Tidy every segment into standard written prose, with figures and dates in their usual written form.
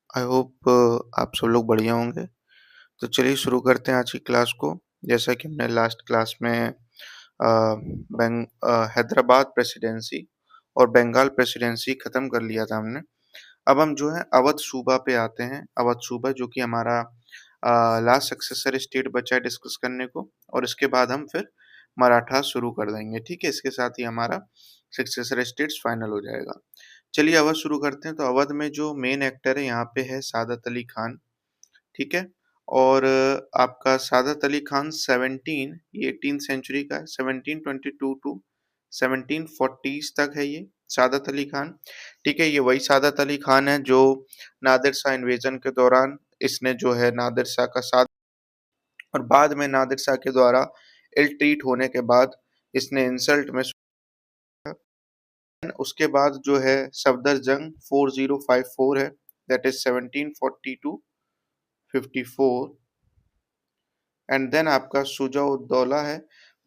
I hope आप सब लोग बढ़िया होंगे। तो चलिए शुरू करते हैं आज की क्लास को। जैसा कि हमने लास्ट क्लास में हैदराबाद प्रेसिडेंसी और बंगाल प्रेसिडेंसी ख़त्म कर लिया था हमने। अब हम जो है अवध सूबा पे आते हैं। अवध सूबा जो कि हमारा लास्ट सक्सेसर स्टेट बचा है डिस्कस करने को, और इसके बाद हम फिर मराठा शुरू कर देंगे। ठीक है, इसके साथ ही हमारा सक्सेसर स्टेट्स फाइनल हो जाएगा। चलिए अवध शुरू करते हैं। तो अवध में जो मेन एक्टर है यहाँ पे है सादत अली खान। ठीक है, और आपका सादत अली खान 18 सेंचुरी का है, 1722 टू 1740 तक है ये सादत अली खान। ठीक है, ये वही सादत अली खान है जो नादिर शाह इन्वेजन के दौरान इसने जो है नादिर शाह का साथ, और बाद में नादिर शाह के द्वारा इल ट्रीट होने के बाद इसने इंसल्ट में, उसके बाद जो है सफदर जंग 4054 है, that is 1740 to 54। And then आपका शुजा-उद-दौला है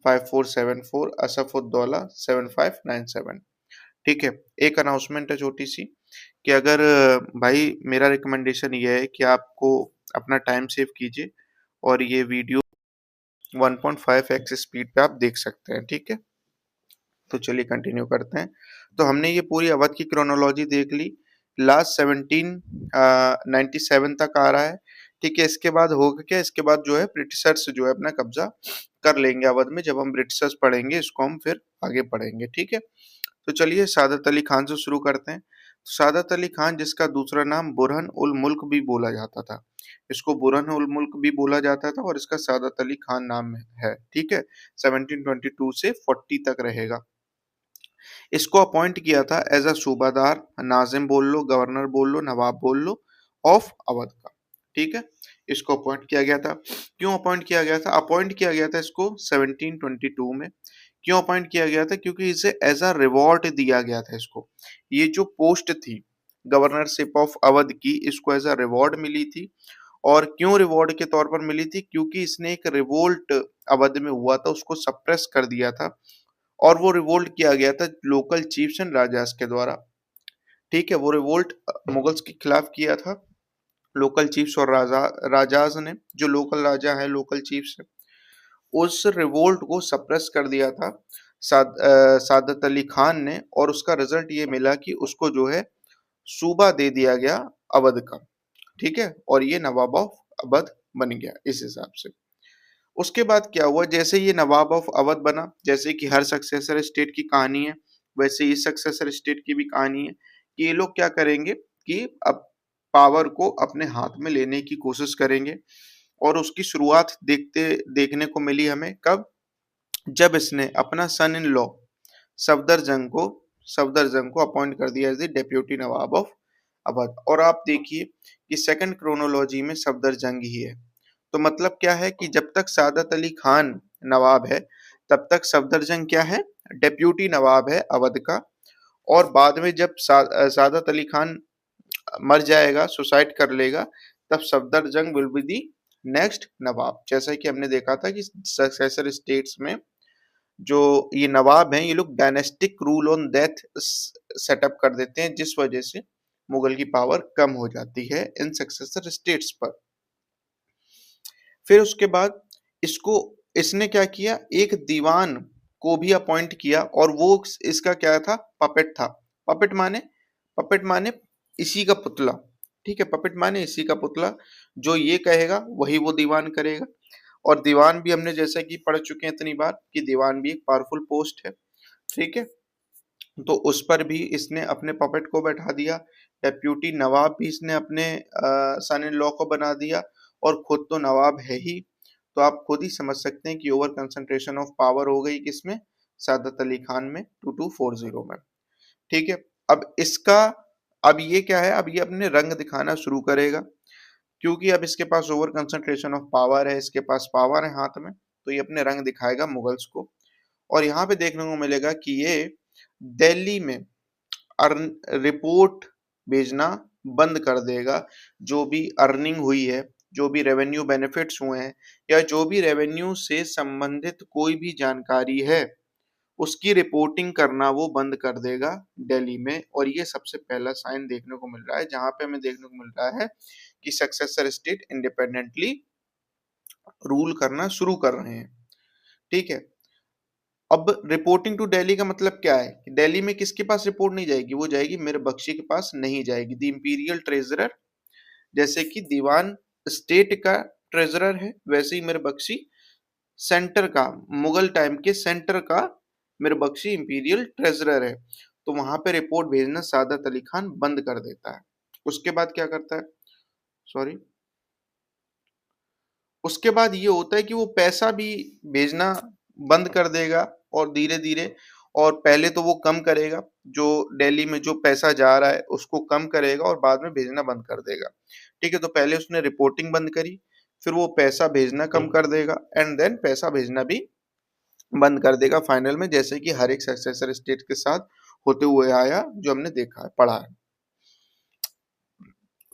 5474, असफ-उद-दौला 7597। ठीक है, एक अनाउंसमेंट है छोटी सी कि अगर भाई मेरा रिकमेंडेशन ये है कि आपको अपना टाइम सेव कीजिए और ये वीडियो 1.5x स्पीड पे आप देख सकते हैं। ठीक है, तो चलिए कंटिन्यू करते हैं। तो हमने ये पूरी अवध की क्रोनोलॉजी देख ली। लास्ट 1797 तक आ रहा है। ठीक है, इसके बाद होगा क्या, इसके बाद जो है ब्रिटिशर्स जो है अपना कब्जा कर लेंगे अवध में। जब हम ब्रिटिशर्स पढ़ेंगे इसको हम फिर आगे पढ़ेंगे। ठीक है, तो चलिए सादत अली खान से शुरू करते हैं। सादत अली खान, जिसका दूसरा नाम बुरहन उल मुल्क भी बोला जाता था, इसको बुरहन उल मुल्क भी बोला जाता था, और इसका सादत अली खान नाम है। ठीक है, 1722 से 40 तक रहेगा। इसको अपॉइंट किया था एज अ सूबादार, नाजिम बोल लो, गवर्नर बोल लो, नवाब बोल लो, ऑफ अवध का। ठीक है, इसको अपॉइंट किया गया था। क्यों अपॉइंट किया गया था? अपॉइंट किया गया था इसको 1722 में। क्यों अपॉइंट किया गया था? क्योंकि इसे एज अ रिवॉर्ड दिया गया था इसको। ये जो पोस्ट थी गवर्नरशिप ऑफ अवध की, इसको एज अ रिवॉर्ड मिली थी। और क्यों रिवॉर्ड के तौर पर मिली थी? क्योंकि इसने एक रिवोल्ट अवध में हुआ था, उसको सप्रेस कर दिया था, और वो रिवोल्ट किया गया था लोकल चीफ्स एंड राजास के द्वारा। ठीक है, वो रिवोल्ट मुगल्स के खिलाफ किया था लोकल चीफ्स और राजाज ने। जो लोकल राजा है, लोकल चीफ्स है, उस रिवोल्ट को सप्रेस कर दिया था सादत अली खान ने, और उसका रिजल्ट ये मिला कि उसको जो है सूबा दे दिया गया अवध का। ठीक है, और ये नवाब ऑफ अवध बन गया इस हिसाब से। उसके बाद क्या हुआ, जैसे ये नवाब ऑफ अवध बना, जैसे कि हर सक्सेसर स्टेट की कहानी है, वैसे इस सक्सेसर स्टेट की भी कहानी है कि ये लोग क्या करेंगे कि अब पावर को अपने हाथ में लेने की कोशिश करेंगे। और उसकी शुरुआत देखने को मिली हमें कब? जब इसने अपना सन इन लॉ सफदर जंग को अपॉइंट कर दिया as the deputy nawab of Awadh. और आप देखिए कि सेकंड क्रोनोलॉजी में सफदर जंग ही है। तो मतलब क्या है कि जब तक सादत अली खान नवाब है, तब तक सफदर जंग क्या है? डेप्यूटी नवाब है अवध का। और बाद में जब सादत अली खान मर जाएगा, सुसाइड कर लेगा, तब सफदर जंग विल बी दी नेक्स्ट नवाब। जैसा कि हमने देखा था कि सक्सेसर स्टेट्स में जो ये नवाब हैं, ये लोग dynastic rule on death setup कर देते हैं, जिस वजह से मुगल की पावर कम हो जाती है इन सक्सेसर स्टेट्स पर। फिर उसके बाद इसको इसने क्या किया, एक दीवान को भी अपॉइंट किया, और वो इसका क्या था? पपेट था। पपेट माने पपेट माने इसी का पुतला। ठीक है, पपेट माने इसी का पुतला। जो ये कहेगा वही वो दीवान करेगा। और दीवान भी हमने जैसा कि पढ़ चुके हैं इतनी बार कि दीवान भी एक पावरफुल पोस्ट है। ठीक है, तो उस पर भी इसने अपने पपेट को बैठा दिया। डेप्यूटी नवाब भी इसने अपने सन इन लॉ को बना दिया, और खुद तो नवाब है ही। तो आप खुद ही समझ सकते हैं कि ओवर कंसंट्रेशन ऑफ पावर हो गई किसमें? सादत अली खान में 2240 में। ठीक है, अब इसका अब ये क्या है, अब ये अपने रंग दिखाना शुरू करेगा, क्योंकि अब इसके पास ओवर कंसंट्रेशन ऑफ पावर है, इसके पास पावर है हाथ में, तो ये अपने रंग दिखाएगा मुगल्स को। और यहाँ पे देखने को मिलेगा कि ये दिल्ली में रिपोर्ट भेजना बंद कर देगा। जो भी अर्निंग हुई है, जो भी रेवेन्यू बेनिफिट्स हुए हैं, या जो भी रेवेन्यू से संबंधित कोई भी जानकारी है, उसकी रिपोर्टिंग करना वो बंद कर देगा दिल्ली में। और ये सबसे पहला साइन देखने को मिल रहा है जहां पे हमें देखने को मिल रहा है कि सक्सेसर स्टेट इंडिपेंडेंटली रूल करना शुरू कर रहे हैं। ठीक है। अब रिपोर्टिंग टू दिल्ली का मतलब क्या है कि दिल्ली में किसके पास रिपोर्ट नहीं जाएगी, वो जाएगी मेरे बख्शी के पास नहीं जाएगी। द इंपीरियल ट्रेजरर, जैसे कि दीवान स्टेट का ट्रेजरर है, वैसे ही मेरे बख्शी सेंटर का, मुगल टाइम के सेंटर का मेरे बख्शी इंपीरियल ट्रेजरर है। तो वहां पे रिपोर्ट भेजना सादत अली खान बंद कर देता है। उसके बाद क्या करता है, सॉरी, उसके बाद ये होता है कि वो पैसा भी भेजना बंद कर देगा और धीरे धीरे, और पहले तो वो कम करेगा, जो दिल्ली में जो पैसा जा रहा है उसको कम करेगा और बाद में भेजना बंद कर देगा। ठीक है, तो पहले उसने रिपोर्टिंग बंद करी, फिर वो पैसा भेजना कम कर देगा, एंड देन पैसा भेजना भी बंद कर देगा फाइनल में, जैसे कि हर एक सक्सेसर स्टेट के साथ होते हुए आया, जो हमने देखा है, पढ़ा है।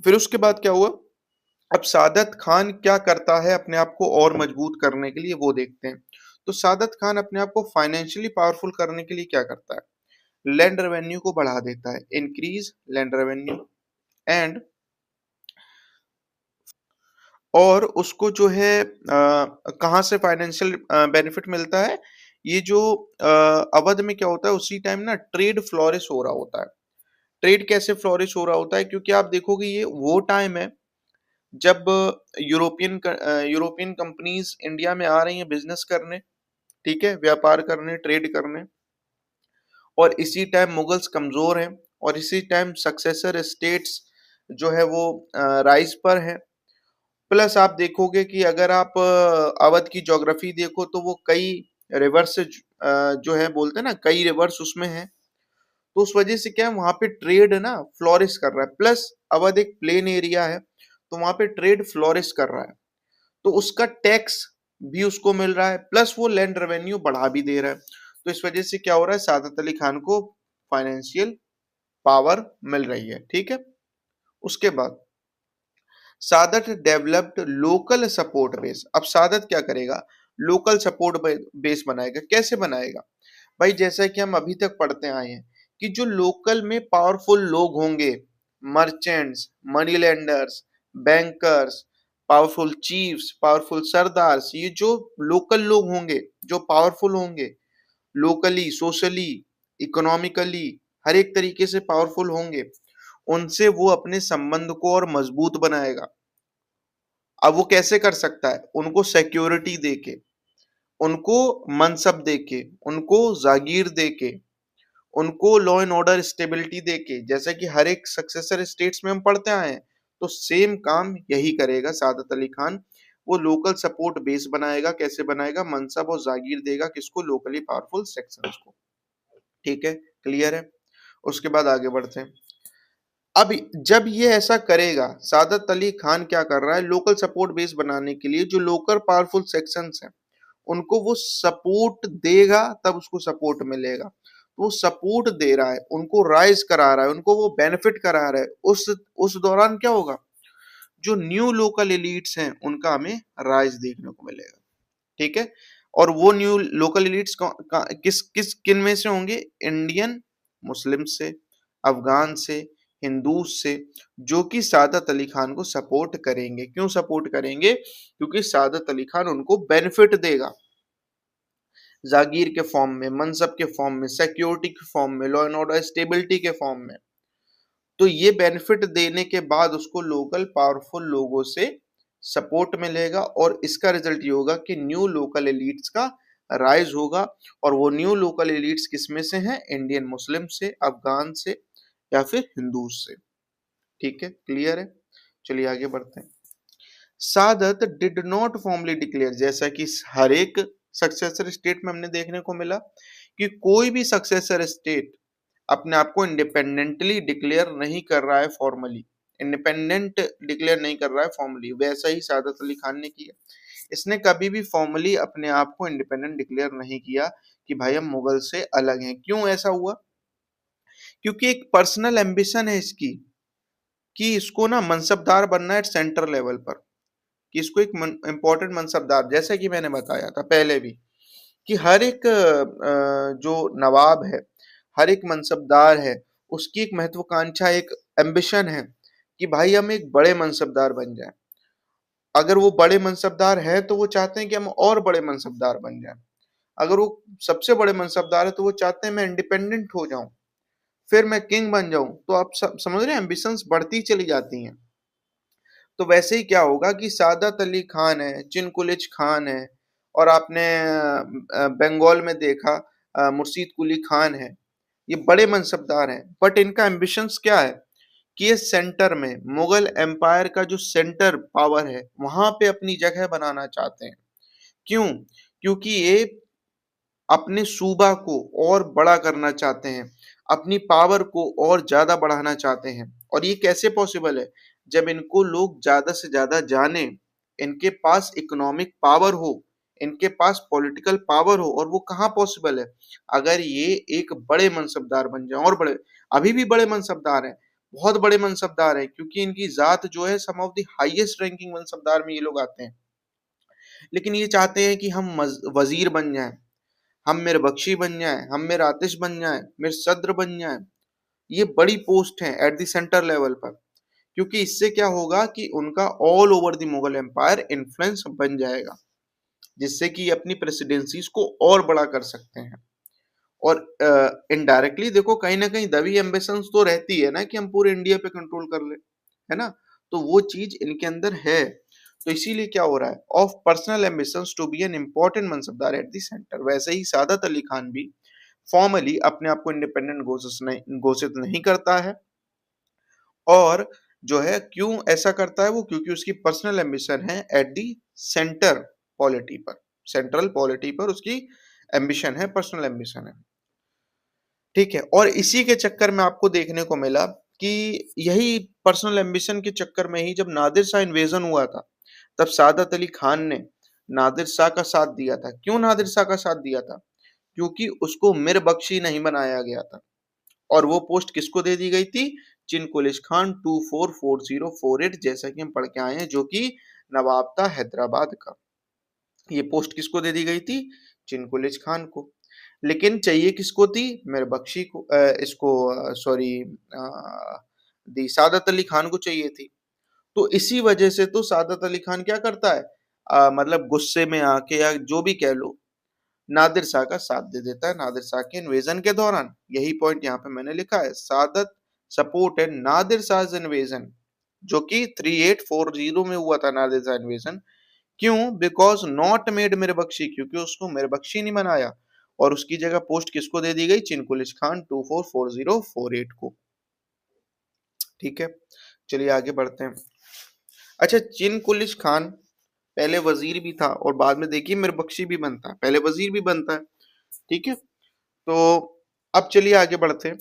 फिर उसके बाद क्या हुआ, अब सादत खान क्या करता है अपने आप को और मजबूत करने के लिए, वो देखते हैं। तो सादत खान अपने आप को फाइनेंशियली पावरफुल करने के लिए क्या करता है, लैंड रेवेन्यू को बढ़ा देता है, इंक्रीज लैंड रेवेन्यू, एंड और उसको जो है कहाँ से फाइनेंशियल बेनिफिट मिलता है, ये जो अवध में क्या होता है उसी टाइम ना ट्रेड फ्लोरिश हो रहा होता है। ट्रेड कैसे फ्लोरिश हो रहा होता है, क्योंकि आप देखोगे ये वो टाइम है जब यूरोपियन कंपनीज इंडिया में आ रही हैं बिजनेस करने, ठीक है, व्यापार करने, ट्रेड करने, और इसी टाइम मुगल्स कमजोर हैं, और इसी टाइम सक्सेसर स्टेट्स जो है वो राइज पर है। प्लस आप देखोगे कि अगर आप अवध की ज्योग्राफी देखो तो वो कई रिवर्स से जो है बोलते हैं ना, कई रिवर्स उसमें है। तो उस वजह से क्या है, वहां पे ट्रेड ना फ्लोरिश कर रहा है, प्लस अवध एक प्लेन एरिया है, तो वहां पे ट्रेड फ्लोरिश कर रहा है, तो उसका टैक्स भी उसको मिल रहा है, प्लस वो लैंड रेवेन्यू बढ़ा भी दे रहा है। तो इस वजह से क्या हो रहा है, सादत अली खान को फाइनेंशियल पावर मिल रही है। ठीक है। उसके बाद सादत डेवलप्ड लोकल सपोर्ट बेस। अब सादत क्या करेगा, लोकल सपोर्ट बेस बनाएगा। कैसे बनाएगा भाई, जैसा कि हम अभी तक पढ़ते आए हैं कि जो लोकल में पावरफुल लोग होंगे, merchants, money lenders, bankers, powerful chiefs, powerful sardars, ये जो लोकल लोग होंगे, जो पावरफुल होंगे, लोकली, सोशली, इकोनॉमिकली, हर एक तरीके से पावरफुल होंगे, उनसे वो अपने संबंध को और मजबूत बनाएगा। अब वो कैसे कर सकता है, उनको सिक्योरिटी देके, उनको मनसब देके, उनको जागीर देके, उनको लॉ एंड ऑर्डर स्टेबिलिटी देके, जैसा कि हर एक सक्सेसर स्टेट्स में हम पढ़ते आए हैं। तो सेम काम यही करेगा सादत अली खान, वो लोकल सपोर्ट बेस बनाएगा। कैसे बनाएगा, मनसब और जागीर देगा किसको, लोकली पावरफुल सेक्शंस को। ठीक है, क्लियर है। उसके बाद आगे बढ़ते हैं। अब जब ये ऐसा करेगा, सादत अली खान क्या कर रहा है, लोकल सपोर्ट बेस बनाने के लिए जो लोकल पावरफुल सेक्शंस हैं उनको वो सपोर्ट देगा, तब उसको सपोर्ट मिलेगा। तो वो सपोर्ट दे रहा है, उनको राइज करा रहा है, उनको वो बेनिफिट करा रहा है। उस दौरान क्या होगा, जो न्यू लोकल एलिट्स हैं उनका हमें राइज देखने को मिलेगा। ठीक है। और वो न्यू लोकल एलिट्स किस किस किन में से होंगे, इंडियन मुस्लिम से, अफगान से, हिंदूज से, जो कि सादत अली खान को सपोर्ट करेंगे। क्यों सपोर्ट करेंगे, क्योंकि सादत अली खान उनको बेनिफिट देगा, जागीर के फॉर्म में, मनसब के फॉर्म में, सिक्योरिटी के फॉर्म में, लॉ एंड ऑर्डर स्टेबिलिटी के फॉर्म में। तो ये बेनिफिट देने के बाद उसको लोकल पावरफुल लोगों से सपोर्ट मिलेगा, और इसका रिजल्ट ये होगा कि न्यू लोकल एलिट्स का राइज होगा। और वो न्यू लोकल एलिट्स किसमें से हैं, इंडियन मुस्लिम से, अफगान से, या फिर हिंदू से। ठीक है, क्लियर है। चलिए आगे बढ़ते हैं। सादत डिड नॉट फॉर्मली डिक्लेयर, जैसा कि हर एक सक्सेसर स्टेट में हमने देखने को मिला कि कोई भी सक्सेसर स्टेट अपने आप को इंडिपेंडेंटली डिक्लेयर नहीं कर रहा है फॉर्मली, इंडिपेंडेंट डिक्लेयर नहीं कर रहा है फॉर्मली, वैसा ही सादत अली खान ने किया। इसने कभी भी फॉर्मली अपने आप को इंडिपेंडेंट डिक्लेयर नहीं किया कि भाई हम मुगल से अलग हैं। क्यों ऐसा हुआ, क्योंकि एक पर्सनल एम्बिशन है इसकी कि इसको ना मनसबदार बनना है सेंटर लेवल पर, कि इसको एक इंपॉर्टेंट मनसबदार, जैसा कि मैंने बताया था पहले भी कि हर एक जो नवाब है, हर एक मनसबदार है, उसकी एक महत्वाकांक्षा, एक एम्बिशन है कि भाई हम एक बड़े मनसबदार बन जाएँ। अगर वो बड़े मनसबदार हैं तो वो चाहते हैं कि हम और बड़े मनसबदार बन जाएँ। अगर वो सबसे बड़े मनसबदार हैं तो वो चाहते हैं मैं इंडिपेंडेंट हो जाऊँ, फिर मैं किंग बन जाऊँ। तो आप समझ रहे हैं एम्बिशंस बढ़ती चली जाती हैं। तो वैसे ही क्या होगा कि सादत अली खान है, चिनकुलिच खान है और आपने बंगाल में देखा मुर्शीद कुली खान है। ये बड़े मनसबदार हैं, बट इनका एम्बिशंस क्या है कि ये सेंटर में मुगल एम्पायर का जो सेंटर पावर है, वहां पे अपनी जगह बनाना चाहते हैं। क्यों? क्योंकि ये अपने सूबा को और बड़ा करना चाहते हैं, अपनी पावर को और ज़्यादा बढ़ाना चाहते हैं। और ये कैसे पॉसिबल है? जब इनको लोग ज़्यादा से ज़्यादा जाने, इनके पास इकोनॉमिक पावर हो, इनके पास पॉलिटिकल पावर हो। और वो कहाँ पॉसिबल है? अगर ये एक बड़े मनसबदार बन जाएँ, और बड़े, अभी भी बड़े मनसबदार हैं, बहुत बड़े मनसबदार हैं, क्योंकि इनकी ज़ात जो है सम of the highest ranking mansabdar में ये लोग आते हैं। लेकिन ये चाहते हैं कि हम वज़ीर बन जाएँ, हम मिर्बख्शी बन जाएं, हम मिर आतिश बन जाएं, मिर सद्र बन जाएं। ये बड़ी पोस्ट हैं एट द सेंटर लेवल पर, क्योंकि इससे क्या होगा कि उनका all over the Mughal empire influence बन जाएगा, जिससे कि अपनी प्रेसिडेंसीज को और बड़ा कर सकते हैं। और इनडायरेक्टली देखो, कहीं ना कहीं दबी एम्बिशंस तो रहती है ना कि हम पूरे इंडिया पे कंट्रोल कर ले, है ना? तो वो चीज इनके अंदर है। तो इसीलिए क्या हो रहा है, of personal ambitions to be an important mansabdar at the centre. वैसे ही सादत अली खान भी फॉर्मली अपने आप को इंडिपेंडेंट घोषित नहीं करता है। और जो है क्यों ऐसा करता है वो, क्योंकि उसकी पर्सनल एम्बिशन है एट दी सेंटर पॉलिटी पर, सेंट्रल पॉलिटी पर उसकी एम्बिशन है, पर्सनल एम्बिशन है। ठीक है। और इसी के चक्कर में आपको देखने को मिला कि यही पर्सनल एम्बिशन के चक्कर में ही जब नादिर शाह इन्वेजन हुआ था, तब सादत अली खान ने नादिर शाह का साथ दिया था। क्यों नादिर शाह का साथ दिया था? क्योंकि उसको मिर बख्शी नहीं बनाया गया था। और वो पोस्ट किसको दे दी गई थी? चिनकुलिश खान 244048, जैसा कि हम पढ़ के आए हैं, जो कि नवाब था हैदराबाद का। ये पोस्ट किसको दे दी गई थी? चिनकुलिश खान को। लेकिन चाहिए किसको थी? मेरे बख्शी को, इसको, सॉरी, दी सादत अली खान को चाहिए थी। तो इसी वजह से तो सादत अली खान क्या करता है, मतलब गुस्से में आके या जो भी कह लो, नादिर शाह का साथ दे देता है नादिर शाह के इन्वेजन के दौरान। यही पॉइंट यहाँ पे मैंने लिखा है, सादत सपोर्ट है नादिर शाह इन्वेजन, जो कि 3840 में हुआ था नादिर शाह इन्वेजन। क्यों? बिकॉज नॉट मेड मिरबख्शी, क्योंकि उसको मिरबख्शी नहीं बनाया। और उसकी जगह पोस्ट किसको दे दी गई? चिनकुलिश खान 244048 को। ठीक है, चलिए आगे बढ़ते हैं। अच्छा, चिनकुलिश खान पहले वजीर भी था और बाद में देखिए मिरबख्शी भी बनता है, पहले वजीर भी बनता है। ठीक है, तो अब चलिए आगे बढ़ते हैं।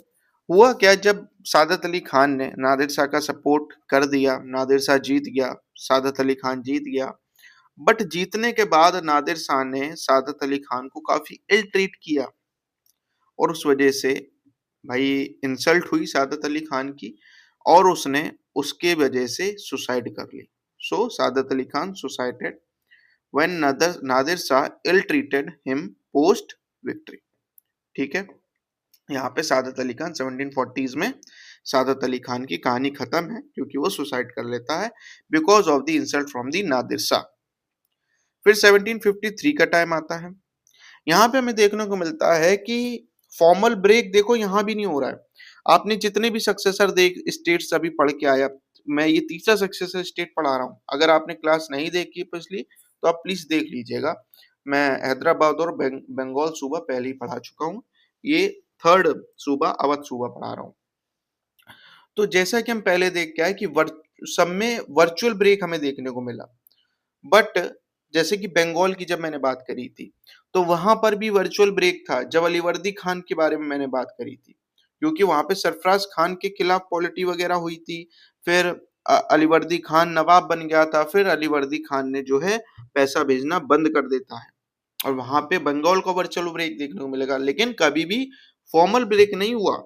हुआ क्या, जब सादत अली खान ने नादिर शाह का सपोर्ट कर दिया, नादिर शाह जीत गया, सादत अली खान जीत गया। बट जीतने के बाद नादिर शाह ने सादत अली खान को काफी इल ट्रीट किया, और उस वजह से भाई इंसल्ट हुई सादत अली खान की, और उसने उसके वजह से सुसाइड कर ली। So Saadat Ali Khan suicided when Nadir Shah ill treated him post victory. ठीक है, यहाँ पे सादत अली खान 1740s में सादत अली खान की कहानी खत्म है, क्योंकि वो सुसाइड कर लेता है because of the insult from the Nadir Shah. फिर 1753 का टाइम आता है। यहाँ पे हमें देखने को मिलता है कि फॉर्मल ब्रेक देखो यहाँ भी नहीं हो रहा है। आपने जितने भी सक्सेसर देख स्टेट्स अभी पढ़ के आया, मैं ये तीसरा सक्सेसर स्टेट पढ़ा रहा हूँ। अगर आपने क्लास नहीं देखी पिछली तो आप प्लीज देख लीजिएगा। मैं हैदराबाद और बंगाल सूबा पहले ही पढ़ा चुका हूँ, ये थर्ड सूबा अवध सूबा पढ़ा रहा हूँ। तो जैसा कि हम पहले देख के आए कि सब में वर्चुअल ब्रेक हमें देखने को मिला। बट जैसे कि बंगाल की जब मैंने बात करी थी, तो वहां पर भी वर्चुअल ब्रेक था जब अलीवर्दी खान के बारे में मैंने बात करी थी, क्योंकि वहां पे सरफराज खान के खिलाफ पॉलिटी वगैरह हुई थी। फिर अलीवर्दी खान नवाब बन गया था, फिर अलीवर्दी खान ने जो है पैसा भेजना बंद कर देता है, और वहां पे बंगाल को वर्चुअल ब्रेक देखने को मिलेगा। लेकिन कभी भी फॉर्मल ब्रेक नहीं हुआ।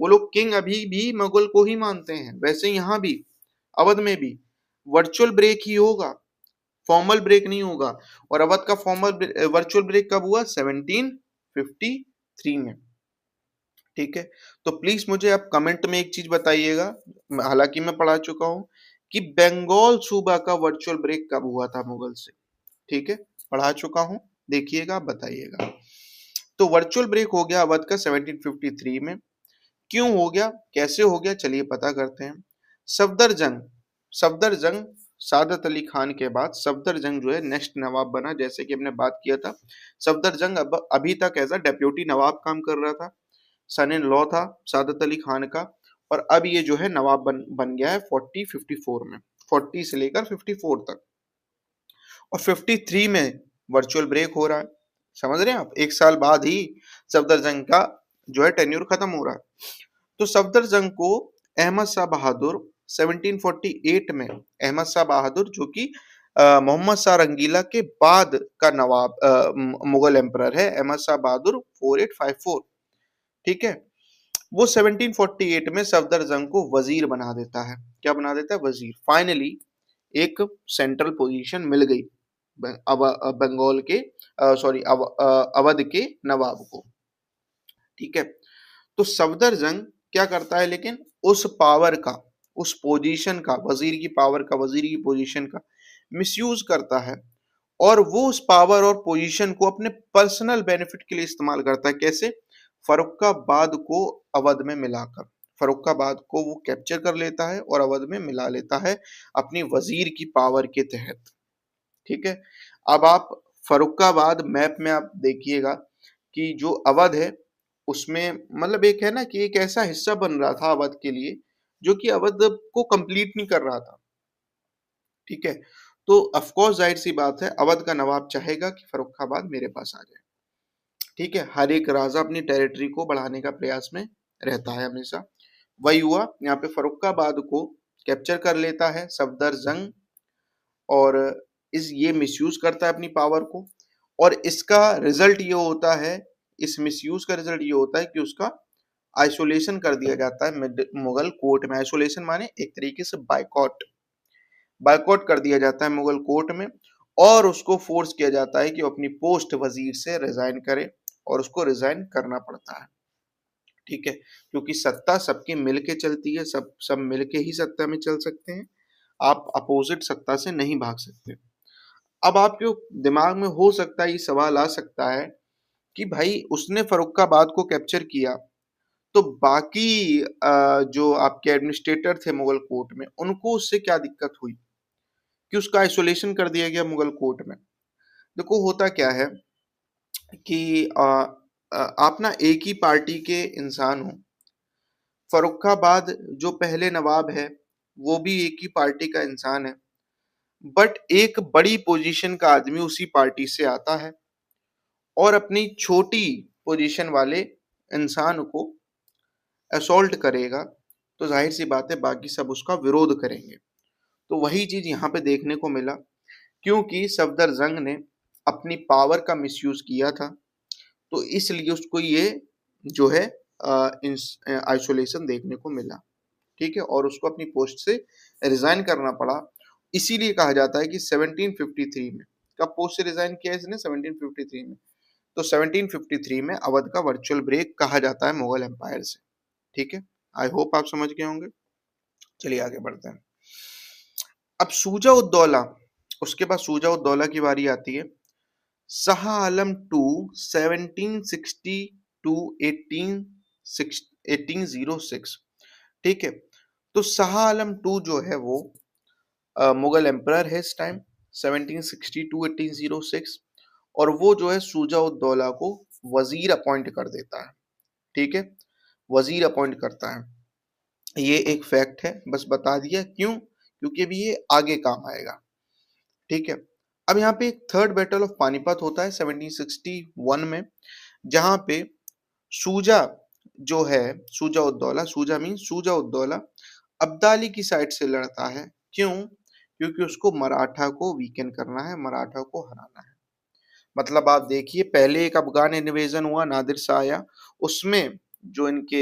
वो लोग किंग अभी भी मुगल को ही मानते हैं। वैसे यहाँ भी अवध में भी वर्चुअल ब्रेक ही होगा। फॉर्मल ब्रेक नहीं होगा। और अवध का फॉर्मल वर्चुअल ब्रेक कब हुआ? 1753 में। ठीक है, तो प्लीज मुझे आप कमेंट में एक चीज बताइएगा, हालांकि मैं पढ़ा चुका हूं, कि बंगाल सूबा का वर्चुअल ब्रेक कब हुआ था मुगल से। ठीक है, पढ़ा चुका हूं, देखिएगा, बताइएगा। तो वर्चुअल ब्रेक हो गया अवध का 1753 में। क्यों हो गया, कैसे हो गया, चलिए पता करते हैं। सफदर जंग, सफदर जंग, सादत अली खान के बाद सफदर जंग जो है नेक्स्ट नवाब बना, जैसे कि हमने बात किया था। सफदर जंग अब अभी तक एज अ डेप्यूटी नवाब काम कर रहा था, सन इन लॉ था सादत अली खान का। और अब ये जो है नवाब बन गया है 4054 में, 40 से लेकर 54 तक। और 53 में वर्चुअल ब्रेक हो रहा है, समझ रहे हैं आप, एक साल बाद ही सफदर जंग का जो है टेन्योर खत्म हो रहा है। तो सफदर जंग को अहमद शाह बहादुर 1748 में, अहमद शाह बहादुर जो कि मोहम्मद शाह रंगीला के बाद का नवाब मुगल एम्परर है, अहमद शाह बहादुर 4854। ठीक है, वो 1748 में सफदर जंग को वजीर बना देता है। क्या बना देता है? वजीर। फाइनली एक सेंट्रल पोजीशन मिल गई बंगाल के, सॉरी, अवध के नवाब को। ठीक है, तो सफदर जंग क्या करता है, लेकिन उस पावर का, उस पोजीशन का, वजीर की पावर का, वजीर की पोजीशन का मिसयूज करता है। और वो उस पावर और पोजीशन को अपने पर्सनल बेनिफिट के लिए इस्तेमाल करता है। कैसे? फर्रुखाबाद को अवध में मिलाकर, फर्रुखाबाद को वो कैप्चर कर लेता है और अवध में मिला लेता है अपनी वजीर की पावर के तहत। ठीक है, अब आप फर्रुखाबाद मैप में आप देखिएगा कि जो अवध है उसमें, मतलब एक है ना कि एक ऐसा हिस्सा बन रहा था अवध के लिए जो कि अवध को कंप्लीट नहीं कर रहा था। ठीक है, तो ऑफकोर्स जाहिर सी बात है अवध का नवाब चाहेगा कि फर्रुखाबाद मेरे पास आ जाए। ठीक है, हर एक राजा अपनी टेरिटरी को बढ़ाने का प्रयास में रहता है हमेशा। वही हुआ यहाँ पे, फर्रुखाबाद को कैप्चर कर लेता है सफदर जंग। और इस ये मिसयूज करता है अपनी पावर को। और इसका रिजल्ट ये होता है, इस मिसयूज का रिजल्ट ये होता है कि उसका आइसोलेशन कर दिया जाता है मुगल कोर्ट में। आइसोलेशन माने एक तरीके से बाइकॉट, बाइकआउट कर दिया जाता है मुगल कोर्ट में। और उसको फोर्स किया जाता है कि वो अपनी पोस्ट वजीर से रिजाइन करे, और उसको रिजाइन करना पड़ता है। ठीक है, क्योंकि सत्ता सबकी मिलके चलती है, सब मिलके ही सत्ता में चल सकते हैं, आप अपोजिट सत्ता से नहीं भाग सकते। अब आपके दिमाग में हो सकता है ये सवाल आ सकता है कि भाई उसने फर्रुखाबाद को कैप्चर किया, तो बाकी जो आपके एडमिनिस्ट्रेटर थे मुगल कोर्ट में, उनको उससे क्या दिक्कत हुई कि उसका आइसोलेशन कर दिया गया मुगल कोर्ट में। देखो होता क्या है कि आप ना एक ही पार्टी के इंसान हो। फर्रुखाबाद जो पहले नवाब है वो भी एक ही पार्टी का इंसान है, बट एक बड़ी पोजीशन का आदमी उसी पार्टी से आता है और अपनी छोटी पोजीशन वाले इंसान को असॉल्ट करेगा, तो जाहिर सी बात है बाकी सब उसका विरोध करेंगे। तो वही चीज यहाँ पे देखने को मिला, क्योंकि सफदर जंग ने अपनी पावर का मिसयूज किया था, तो इसलिए उसको ये जो है आइसोलेशन देखने को मिला। ठीक है, और उसको अपनी पोस्ट से रिजाइन करना पड़ा। इसीलिए कहा जाता है कि 1753 में, कब पोस्ट से रिजाइन किया इसने? 1753 में। तो 1753 में अवध का वर्चुअल ब्रेक कहा जाता है मुगल एम्पायर से। ठीक है, आई होप आप समझ गए होंगे। चलिए आगे बढ़ते हैं। अब सूजा उद्दौला, उसके बाद सूजा उद्दौला की बारी आती है। Shah Alam to 1760 to 1806। ठीक है, तो शाह आलम टू जो है वो मुगल एम्परर है इस टाइम, 1760 टू 1806। और वो जो है सूजा उद्दौला को वजीर अपॉइंट कर देता है। ठीक है, वजीर अपॉइंट करता है। ये एक फैक्ट है, बस बता दिया, क्यों? क्योंकि अभी ये आगे काम आएगा। ठीक है, अब यहाँ पे एक थर्ड बैटल ऑफ पानीपत होता है 1761 में, जहां पे सूजा जो है, सूजा उद्दौला, सूजा मीन सूजा उद्दौला अब्दाली की साइड से लड़ता है। क्यों? क्योंकि उसको मराठा को वीकेंड करना है, मराठा को हराना है। मतलब आप देखिए, पहले एक अफगान इन्वेजन हुआ, नादिर शाह आया, उसमें जो इनके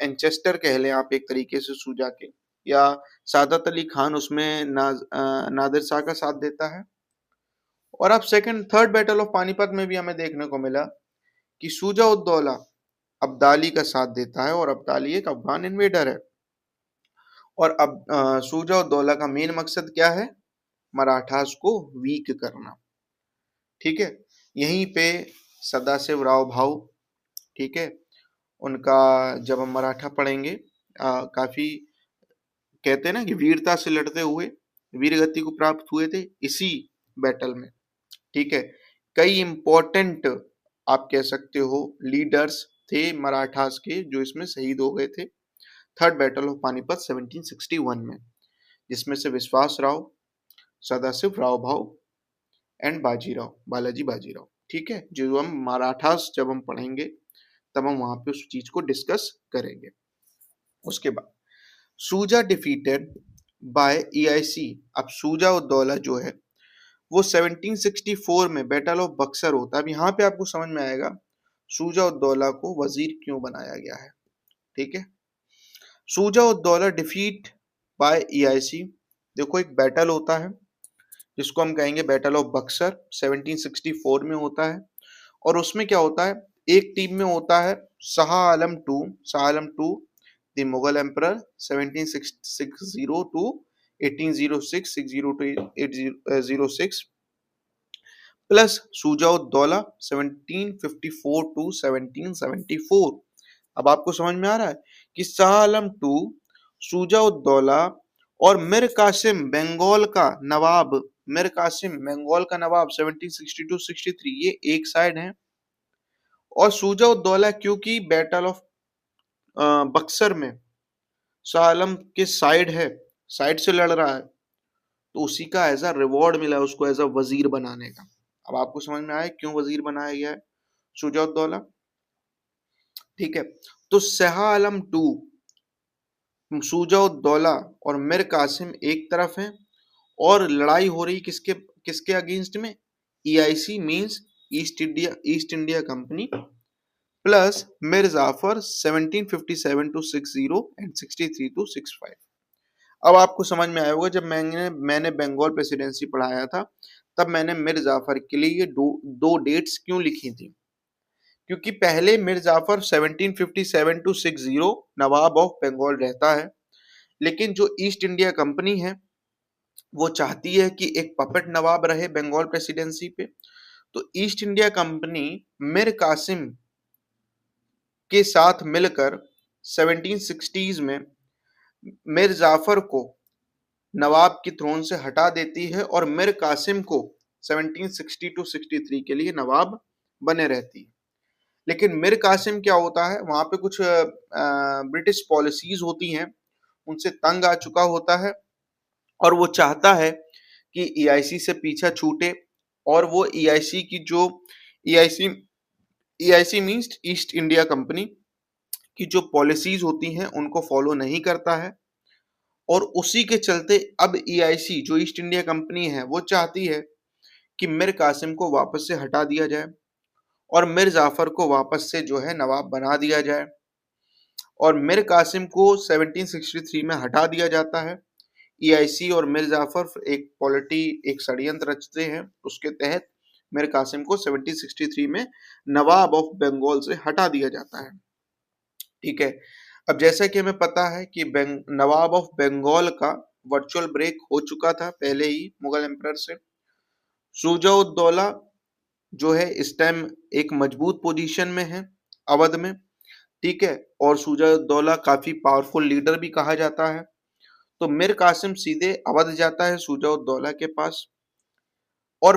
एंचेस्टर कह लें आप एक तरीके से सूजा के, या सादत अली खान उसमें नादिर शाह का साथ देता है। और अब second third battle of Panipat में भी हमें देखने को मिला कि शुजा उद दौला अब्दाली का साथ देता है, और अब्दाली एक अफगान इन्वेडर है। और अब शुजा उद दौला का मेन मकसद क्या है? मराठास को वीक करना। ठीक है, यहीं पे सदाशिव राव भाऊ, ठीक है, उनका जब हम मराठा पढ़ेंगे काफी कहते हैं ना कि वीरता से लड़ते हुए वीर गति को प्राप्त हुए थे इसी बैटल में। ठीक है, कई इंपॉर्टेंट आप कह सकते हो लीडर्स थे मराठास के जो इसमें शहीद हो गए थे थर्ड बैटल ऑफ पानीपत 1761 में, जिसमें से विश्वास राव, सदाशिव राव भाऊ एंड बाजीराव, बालाजी बाजीराव। ठीक है, जो हम मराठास जब हम पढ़ेंगे तब हम वहां पे उस चीज को डिस्कस करेंगे। उसके बाद शुजा डिफीटेड बाय ईआईसी। अब शुजा उद दौला जो है वो 1764 में बैटल ऑफ बक्सर होता है। अब यहाँ पे आपको समझ में आएगा शुजा उद दौला को वजीर क्यों बनाया गया है। ठीक है, Shuja ud Daula defeat bye EIC. देखो एक बैटल होता है जिसको हम कहेंगे बैटल ऑफ बक्सर 1764 में होता है, और उसमें क्या होता है, एक टीम में होता है Shah Alam to the Mughal emperor 1760 to 1806, 60 to 806, plus Shuja ud Daula 1754 to 1774। अब आपको समझ में आ रहा है कि शाह आलम टू, शुजा उद दौला और मीर कासिम बंगाल का नवाब, मीर कासिम बंगाल का नवाब 1760 टू 63 ये एक साइड है, और शुजा उद दौला क्योंकि बैटल ऑफ बक्सर में शाह आलम के साइड है, साइड से लड़ रहा है, तो उसी का एज अ रिवॉर्ड मिला है उसको एज अ वजीर बनाने का। अब आपको समझ में आया क्यों वजीर बनाया गया है शुजा उद दौला। ठीक है, तो शाह आलम टू, शुजा उद दौला और मीर कासिम एक तरफ है, और लड़ाई हो रही किसके किसके अगेंस्ट में? EIC means East India Company plus Mir Jafar 1757 to 60 and 63 to 65। अब आपको समझ में आया होगा जब मैंने बंगाल प्रेसिडेंसी पढ़ाया था तब मैंने मीर जाफर के लिए ये दो डेट्स क्यों लिखी थी, क्योंकि पहले मीर जाफर 1757 टू 60 नवाब ऑफ बंगाल रहता है, लेकिन जो ईस्ट इंडिया कंपनी है वो चाहती है कि एक पपेट नवाब रहे बंगाल प्रेसिडेंसी पे। तो East India Company Mir Qasim के साथ मिलकर 1760s में मीर जाफर को नवाब की थ्रोन से हटा देती है और मीर कासिम को 1760 टू 63 के लिए नवाब बने रहती है। लेकिन मीर कासिम क्या होता है, वहां पे कुछ ब्रिटिश पॉलिसीज होती हैं, उनसे तंग आ चुका होता है, और वो चाहता है कि ईआईसी से पीछा छूटे, और वो ईआईसी की जो EIC EIC means East India company की जो पॉलिसीज होती हैं उनको फॉलो नहीं करता है, और उसी के चलते अब ईआईसी जो ईस्ट इंडिया कंपनी है वो चाहती है कि मीर कासिम को वापस से हटा दिया जाए और मीर जाफर को वापस से जो है नवाब बना दिया जाए, और मीर कासिम को 1763 में हटा दिया जाता है। ईआईसी और मीर जाफर एक षड्यंत्र रचते हैं, उसके तहत मीर कासिम को 1763 में नवाब ऑफ बंगाल से हटा दिया जाता है। ठीक है, अब जैसा कि हमें पता है कि नवाब ऑफ बंगाल का वर्चुअल ब्रेक हो चुका था पहले ही मुगल एम्परर से। शुजा उद दौला जो है इस टाइम एक मजबूत पोजीशन में है अवध में। ठीक है, और शुजा उद दौला काफी पावरफुल लीडर भी कहा जाता है। तो मीर कासिम सीधे अवध जाता है शुजा उद दौला के पास, और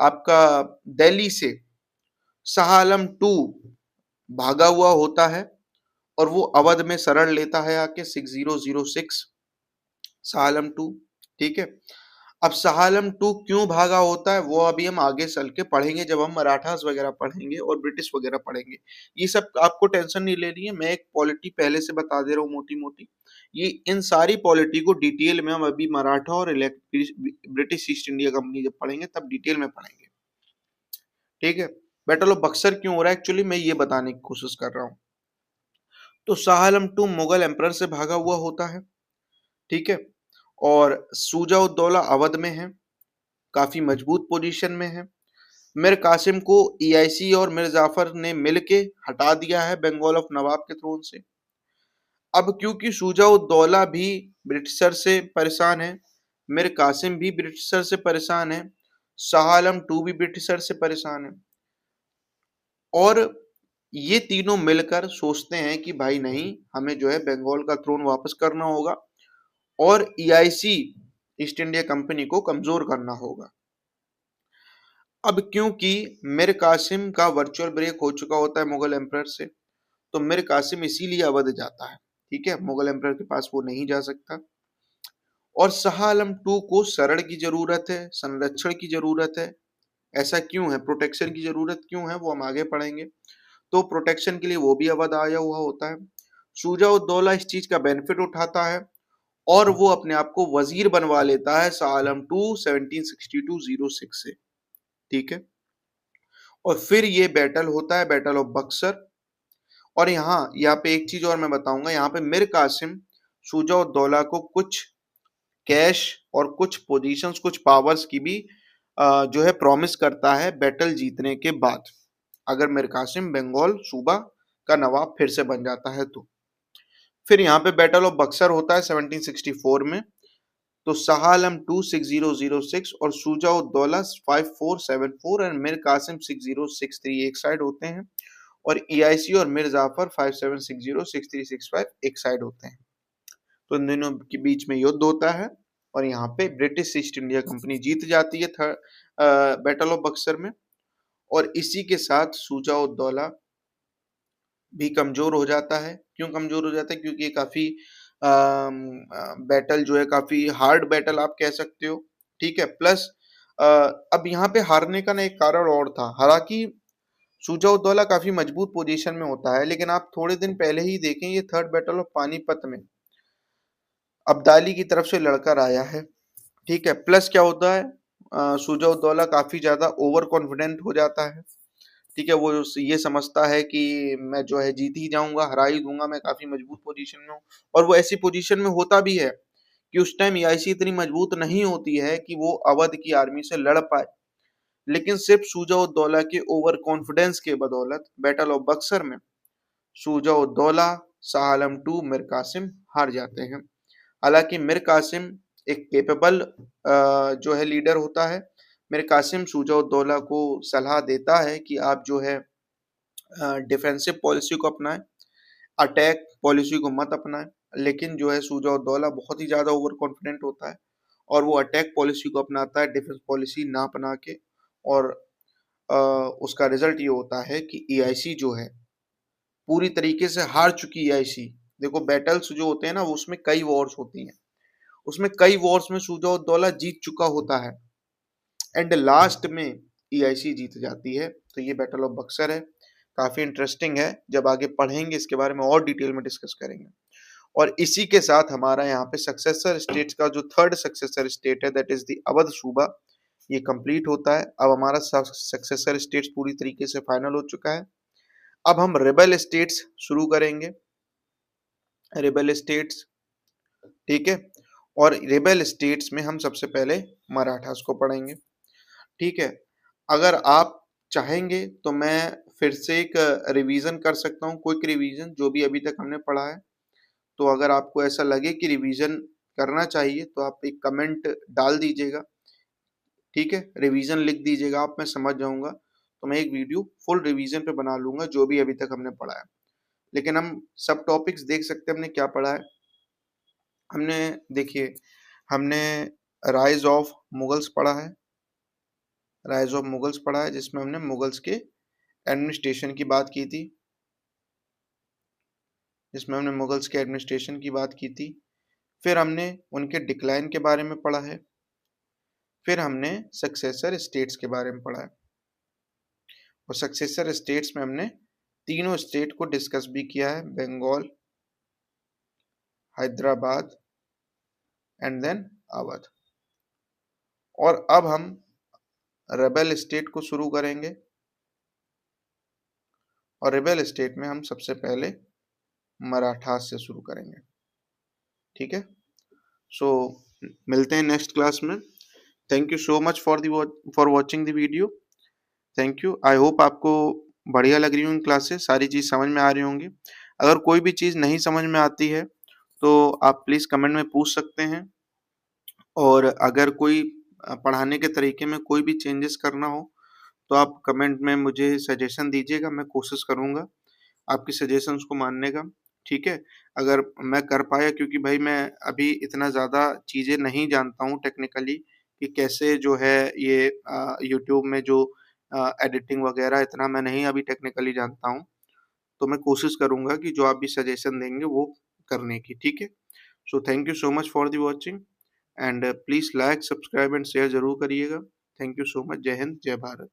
आपका दिल्ली से शाह आलम टू भागा हुआ होता है, और वो अवध में शरण लेता है आके 6006 शाह आलम टू। ठीक है, अब शाह आलम टू क्यों भागा होता है वो अभी हम आगे चल के पढ़ेंगे जब हम मराठास वगैरह पढ़ेंगे और ब्रिटिश वगैरह पढ़ेंगे। ये सब आपको टेंशन नहीं लेनी है, मैं एक पॉलिटी पहले से बता दे रहा हूँ मोटी मोटी। ये इन सारी पॉलिटी को डिटेल में हम अभी मराठा और ब्रिटिश ईस्ट इंडिया कंपनी जब पढ़ेंगे तब डिटेल में पढ़ेंगे। ठीक है, बैटल ऑफ बक्सर क्यों हो रहा है एक्चुअली मैं ये बताने की कोशिश कर रहा हूँ। तो शाह आलम टू मुगल एम्परर से भागा हुआ होता है। ठीक है, और शुजा उद दौला अवध में है, काफी मजबूत पोजीशन में है। मीर कासिम को ईआईसी और मीर जाफर ने मिलके हटा दिया है बंगाल ऑफ नवाब के थ्रोन से। अब क्योंकि शुजा-उद-दौला भी ब्रिटिशर से परेशान है, मीर कासिम भी ब्रिटिशर से परेशान है, शाह आलम टू भी ब्रिटिशर से परेशान है, और ये तीनों मिलकर सोचते हैं कि भाई नहीं, हमें जो है बंगाल का थ्रोन वापस करना होगा और ईआईसी ईस्ट इंडिया कंपनी को कमजोर करना होगा। अब क्योंकि मीर कासिम का वर्चुअल ब्रेक हो चुका होता है मुगल एम्परर से, तो मीर कासिम इसीलिए अवध जाता है। ठीक है, मुगल एम्परर के पास वो नहीं जा सकता, और शाह आलम टू को शरण की जरूरत है, संरक्षण की जरूरत है। ऐसा क्यों है, प्रोटेक्शन की जरूरत क्यों है, वो हम आगे पढ़ेंगे। तो प्रोटेक्शन के लिए वो भी अवध आया हुआ होता है। शुजा-उद-दौला इस चीज का बेनिफिट उठाता है और वो अपने आप को वजीर बनवा लेता है शाह आलम टू 1762-06 से। ठीक है, और फिर ये बैटल होता है, बैटल ऑफ बक्सर। और यहाँ पे एक चीज और मैं बताऊंगा, यहाँ पे मीर कासिम शुजा-उद-दौला को कुछ कैश और कुछ पोजीशंस, कुछ पावर्स की भी जो है प्रॉमिस करता है बैटल जीतने के बाद, अगर मीर कासिम बंगाल सूबा का नवाब फिर से बन जाता है तो। फिर यहाँ पे बैटल ऑफ बक्सर होता है 1764 में। तो शाह आलम टू 6006 और शुजा-उद-दौला 5474 और मीर कासिम 6063 एक साइड होते हैं, और ईआईसी और मीर जाफर 5760-6365 एक साइड होते हैं। तो इन दोनों के बीच में युद्ध होता है और यहाँ पे ब्रिटिश ईस्ट इंडिया कंपनी जीत जाती है बैटल ऑफ बक्सर में। और इसी के साथ शुजा-उद-दौला भी कमजोर हो जाता है। क्यों कमजोर हो जाता है? क्योंकि ये काफी बैटल जो है काफी हार्ड बैटल आप कह सकते हो। ठीक है, प्लस अब यहाँ पे हारने का ना एक कारण और था। हालांकि शुजा-उद-दौला काफी मजबूत पोजीशन में होता है, लेकिन आप थोड़े दिन पहले ही देखें, ये थर्ड बैटल ऑफ पानीपत में अब्दाली की तरफ से लड़कर आया है। ठीक है, प्लस क्या होता है, शुजा-उद-दौला काफी ज्यादा ओवर कॉन्फिडेंट हो जाता है। ठीक है, वो ये समझता है कि मैं जो है जीत ही जाऊंगा, हरा ही दूंगा, मैं काफी मजबूत पोजीशन में हूँ। और वो ऐसी पोजीशन में होता भी है कि उस टाइम ईआईसी इतनी मजबूत नहीं होती है कि वो अवध की आर्मी से लड़ पाए। लेकिन सिर्फ शुजा-उद-दौला के ओवर कॉन्फिडेंस के बदौलत बैटल ऑफ बक्सर में शुजा-उद-दौला, शाह आलम टू, मीर कासिम हार जाते हैं। हालांकि मीर कासिम एक केपेबल जो है लीडर होता है। मीर कासिम शुजा-उद-दौला को सलाह देता है कि आप जो है डिफेंसिव पॉलिसी को अपनाएं, अटैक पॉलिसी को मत अपनाएं। लेकिन जो है शुजा-उद-दौला बहुत ही ज्यादा ओवर कॉन्फिडेंट होता है और वो अटैक पॉलिसी को अपनाता है, डिफेंस पॉलिसी ना अपना के। और उसका रिजल्ट ये होता है कि ईआईसी जो है पूरी तरीके से हार चुकी ईआईसी। देखो, बैटल्स जो होते हैं ना, उसमें कई वॉर्स होती हैं, उसमें कई वॉर्स में शुजा-उद-दौला जीत चुका होता है, एंड लास्ट में ईआईसी जीत जाती है। तो ये बैटल ऑफ बक्सर है, काफी इंटरेस्टिंग है। जब आगे पढ़ेंगे इसके बारे में और डिटेल में डिस्कस करेंगे। और इसी के साथ हमारा यहाँ पे सक्सेसर स्टेट्स का जो थर्ड सक्सेसर स्टेट है, दैट इज द अवध सूबा, ये कंप्लीट होता है। अब हमारा सक्सेसर स्टेट्स पूरी तरीके से फाइनल हो चुका है। अब हम रेबल स्टेट्स शुरू करेंगे, रेबल स्टेट्स। ठीक है, और रेबल स्टेट्स में हम सबसे पहले मराठास को पढ़ेंगे। ठीक है, अगर आप चाहेंगे तो मैं फिर से एक रिवीजन कर सकता हूँ, क्विक रिवीजन जो भी अभी तक हमने पढ़ा है। तो अगर आपको ऐसा लगे कि रिवीजन करना चाहिए तो आप एक कमेंट डाल दीजिएगा। ठीक है, रिवीजन लिख दीजिएगा आप, मैं समझ जाऊंगा, तो मैं एक वीडियो फुल रिवीजन पे बना लूंगा जो भी अभी तक हमने पढ़ा है। लेकिन हम सब टॉपिक्स देख सकते हैं हमने क्या पढ़ा है। हमने देखिए, हमने राइज ऑफ मुगल्स पढ़ा है, राइज ऑफ मुगल्स पढ़ा है, जिसमें हमने मुगल्स के एडमिनिस्ट्रेशन की बात की थी, जिसमें हमने मुगल्स के एडमिनिस्ट्रेशन की बात की थी। फिर हमने उनके डिक्लाइन के बारे में पढ़ा है। फिर हमने सक्सेसर स्टेट्स के बारे में पढ़ा है, और सक्सेसर स्टेट्स में हमने तीनों स्टेट को डिस्कस भी किया है, बंगाल, हैदराबाद एंड देन अवध। और अब हम रेबेल स्टेट को शुरू करेंगे, और रेबेल स्टेट में हम सबसे पहले मराठास से शुरू करेंगे। ठीक है, सो मिलते हैं नेक्स्ट क्लास में। Thank you so much for watching the video. Thank you. I hope आपको बढ़िया लग रही होंगी क्लासेस, सारी चीज़ समझ में आ रही होंगी। अगर कोई भी चीज़ नहीं समझ में आती है, तो आप प्लीज़ कमेंट में पूछ सकते हैं। और अगर कोई पढ़ाने के तरीके में कोई भी चेंजेस करना हो, तो आप कमेंट में मुझे सजेशन दीजिएगा, मैं कोशिश करूँगा आपकी सजेशंस को मानने का, ठीक है? अगर मैं कर पाया, क्योंकि भाई मैं अभी इतना ज़्यादा चीज़ें नहीं जानता हूँ टेक्निकली कि कैसे जो है ये यूट्यूब में जो एडिटिंग वगैरह इतना मैं नहीं अभी टेक्निकली जानता हूँ। तो मैं कोशिश करूँगा कि जो आप भी सजेशन देंगे वो करने की, ठीक है? So thank you so much for the watching and please like, subscribe and share ज़रूर करिएगा। Thank you so much. जय हिंद, जय भारत।